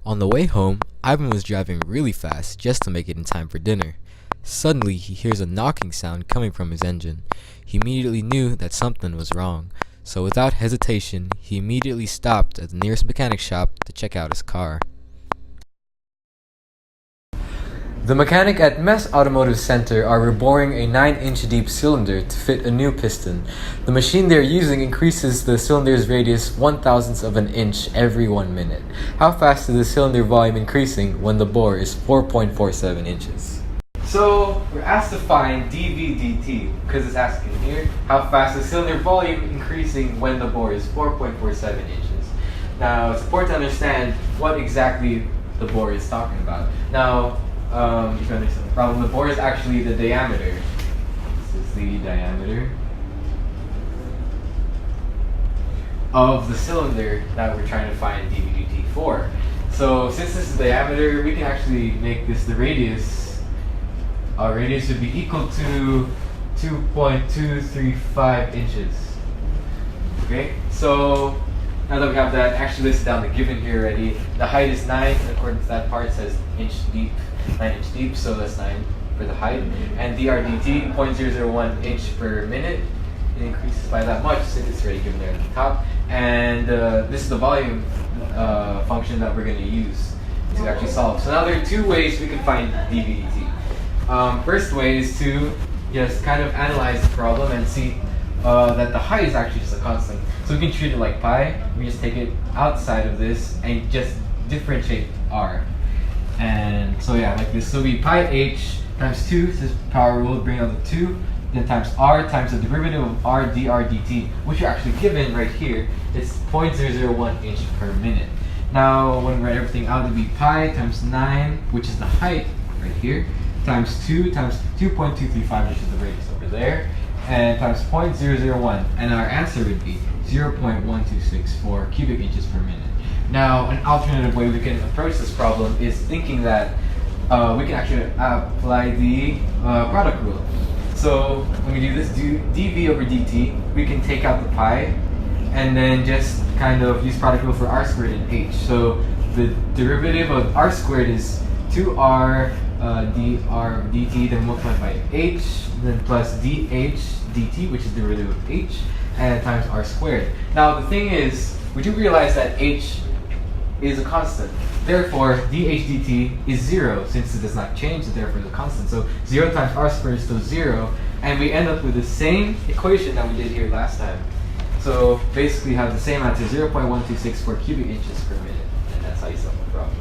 On the way home, Ivan was driving really fast just to make it in time for dinner. Suddenly, he hears a knocking sound coming from his engine. He immediately knew that something was wrong, so without hesitation, he immediately stopped at the nearest mechanic shop to check out his car. The mechanic at Mess Automotive Center are reboring a 9-inch deep cylinder to fit a new piston. The machine they're using increases the cylinder's radius 1/1000th of an inch every 1 minute. How fast is the cylinder volume increasing when the bore is 4.47 inches? So we're asked to find dV/dt because it's asking here how fast is the cylinder volume increasing when the bore is 4.47 inches. Now it's important to understand what exactly the bore is talking about. Now, if you understand the problem, the bore is actually the diameter. This is the diameter of the cylinder that we're trying to find dV/dt for. So since this is the diameter, we can actually make this the radius. Our radius would be equal to 2.235 inches. Okay, so now that we have that actually listed down the given here already, the height is 9, and according to that part it says 9 inch deep, so that's 9 for the height. And dr/dt, 0.001 inch per minute. It increases by that much since it's already given there at the top. And this is the volume function that we're going to use to actually solve. So now there are two ways we can find dV/dt. First way is to just kind of analyze the problem and see that the height is actually just a constant. So we can treat it like pi. We just take it outside of this and just differentiate r. And so yeah, like this. So we pi h times 2, this is power rule, bring out the 2, then times r times the derivative of r dr/dt, which are actually given right here. It's 0.001 inch per minute. Now when we write everything out, it would be pi times 9, which is the height right here, times 2 times 2.235, which is the radius over there, and times 0.001, and our answer would be 0.1264 cubic inches per minute. Now, an alternative way we can approach this problem is thinking that we can actually apply the product rule. So when we do this, do dV/dt, we can take out the pi and then just kind of use product rule for r squared and h. So the derivative of r squared is 2r dr/dt, then multiplied by h, then plus dH/dt, which is the derivative of h, and times r squared. Now the thing is, we do realize that h is a constant. Therefore, dH/dt is 0 since it does not change, therefore it's a constant. So 0 times r squared is still 0, and we end up with the same equation that we did here last time. So basically have the same answer, 0.1264 cubic inches per minute, and that's how you solve the problem.